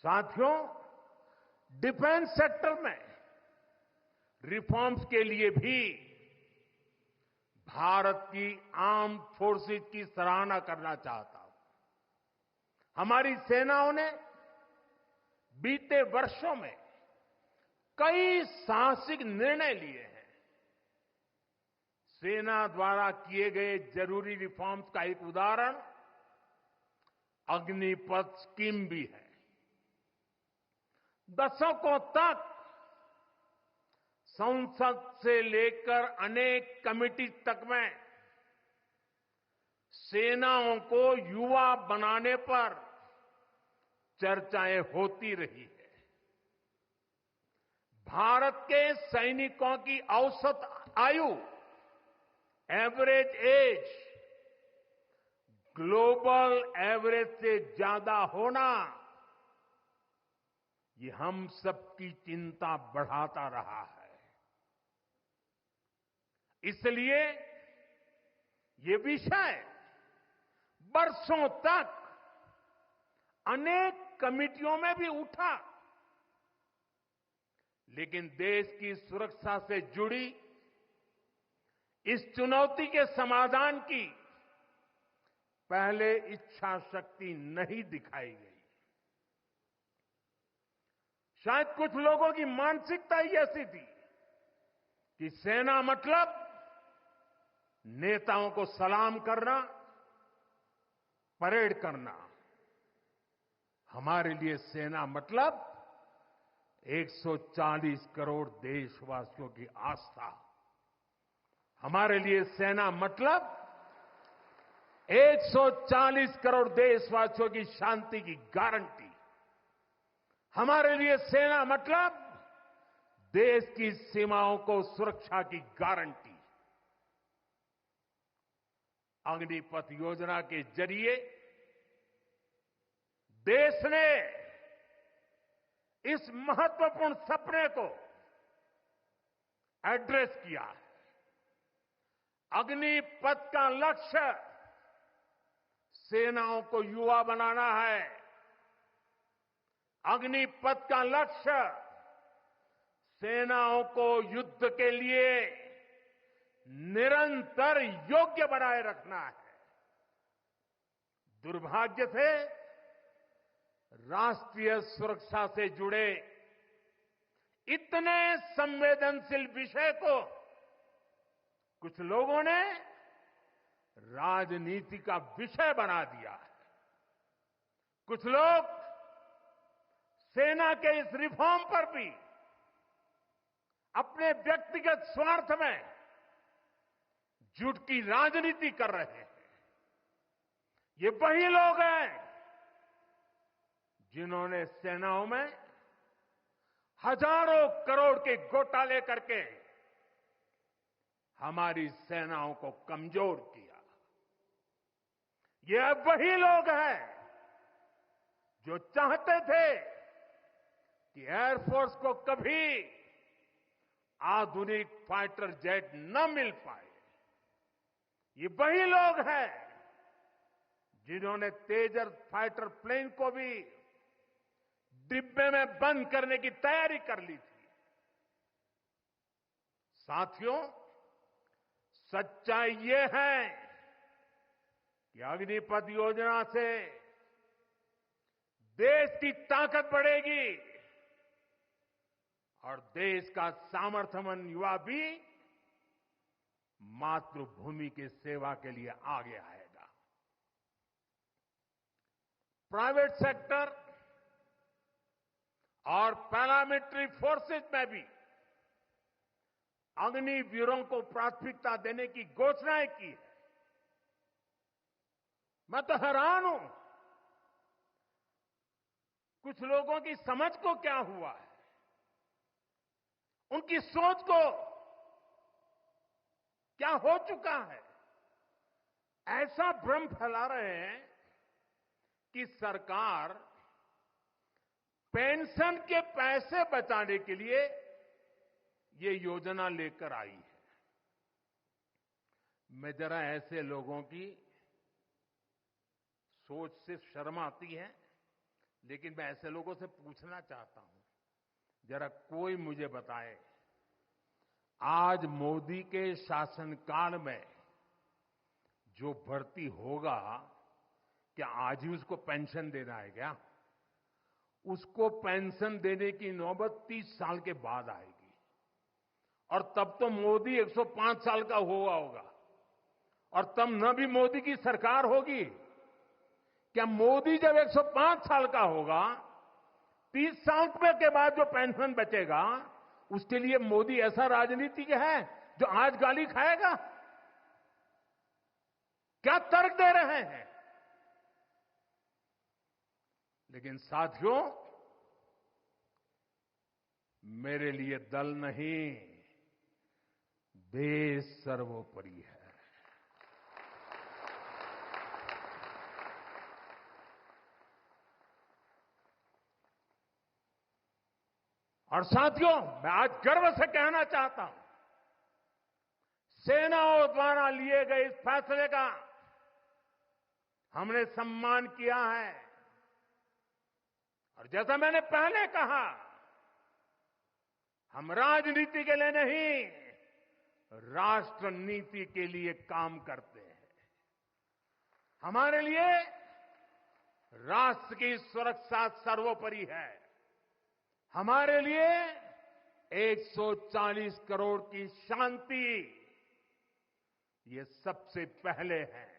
साथियों, defence sector में reforms के लिए भी भारत की आर्म्ड फोर्सेस की सराहना करना चाहता हूं। हमारी सेनाओं ने बीते वर्षों में कई साहसिक निर्णय लिए हैं। सेना द्वारा किए गए जरूरी रिफॉर्म्स का एक उदाहरण अग्निपथ स्कीम भी है। दशकों तक संसद से लेकर अनेक कमेटी तक में सेनाओं को युवा बनाने पर चर्चाएं होती रही है। भारत के सैनिकों की औसत आयु, एवरेज एज, ग्लोबल एवरेज से ज्यादा होना, ये हम सबकी चिंता बढ़ाता रहा है। इसलिए ये विषय बरसों तक अनेक कमिटियों में भी उठा, लेकिन देश की सुरक्षा से जुड़ी इस चुनौती के समाधान की पहले इच्छा शक्ति नहीं दिखाई गई। शायद कुछ लोगों की मानसिकता ही ऐसी थी कि सेना मतलब नेताओं को सलाम करना, परेड करना। हमारे लिए सेना मतलब 140 करोड़ देशवासियों की आस्था। हमारे लिए सेना मतलब 140 करोड़ देशवासियों की शांति की गारंटी। हमारे लिए सेना मतलब देश की सीमाओं को सुरक्षा की गारंटी। अग्निपथ योजना के जरिए देश ने इस महत्वपूर्ण सपने को एड्रेस किया है। अग्निपथ का लक्ष्य सेनाओं को युवा बनाना है। अग्निपथ का लक्ष्य सेनाओं को युद्ध के लिए निरंतर योग्य बनाए रखना है। दुर्भाग्य से राष्ट्रीय सुरक्षा से जुड़े इतने संवेदनशील विषय को कुछ लोगों ने राजनीति का विषय बना दिया है। कुछ लोग सेना के इस रिफॉर्म पर भी अपने व्यक्तिगत स्वार्थ में झूठ की राजनीति कर रहे हैं। ये वही लोग हैं जिन्होंने सेनाओं में हजारों करोड़ के घोटाले करके हमारी सेनाओं को कमजोर किया। ये वही लोग हैं जो चाहते थे कि एयरफोर्स को कभी आधुनिक फाइटर जेट न मिल पाए। ये वही लोग हैं जिन्होंने तेजस फाइटर प्लेन को भी डिब्बे में बंद करने की तैयारी कर ली थी। साथियों, सच्चाई ये है कि अग्निपथ योजना से देश की ताकत बढ़ेगी और देश का सामर्थ्यवान युवा भी मातृभूमि की सेवा के लिए आगे आएगा। प्राइवेट सेक्टर और पैरामिलिट्री फोर्सेस में भी अग्निवीरों को प्राथमिकता देने की घोषणाएं की है। मैं तो हैरान हूं, कुछ लोगों की समझ को क्या हुआ है, उनकी सोच को क्या हो चुका है। ऐसा भ्रम फैला रहे हैं कि सरकार पेंशन के पैसे बचाने के लिए ये योजना लेकर आई है। मैं जरा ऐसे लोगों की सोच से शर्म आती है लेकिन मैं ऐसे लोगों से पूछना चाहता हूं, जरा कोई मुझे बताए, आज मोदी के शासनकाल में जो भर्ती होगा, क्या आज ही उसको पेंशन देना है क्या? उसको पेंशन देने की नौबत 30 साल के बाद आएगी। और तब तो मोदी 105 साल का हुआ होगा, और तब न भी मोदी की सरकार होगी। क्या मोदी जब 105 साल का होगा, 30 साल के बाद जो पेंशन बचेगा, उसके लिए मोदी ऐसा राजनीतिक है जो आज गाली खाएगा? क्या तर्क दे रहे हैं? लेकिन साथियों, मेरे लिए दल नहीं, देश सर्वोपरि है। और साथियों, मैं आज गर्व से कहना चाहता हूं, सेनाओं द्वारा लिए गए इस फैसले का हमने सम्मान किया है। और जैसा मैंने पहले कहा, हम राजनीति के लिए नहीं, राष्ट्र नीति के लिए काम करते हैं। हमारे लिए राष्ट्र की सुरक्षा सर्वोपरि है। हमारे लिए 140 करोड़ की शांति, ये सबसे पहले है।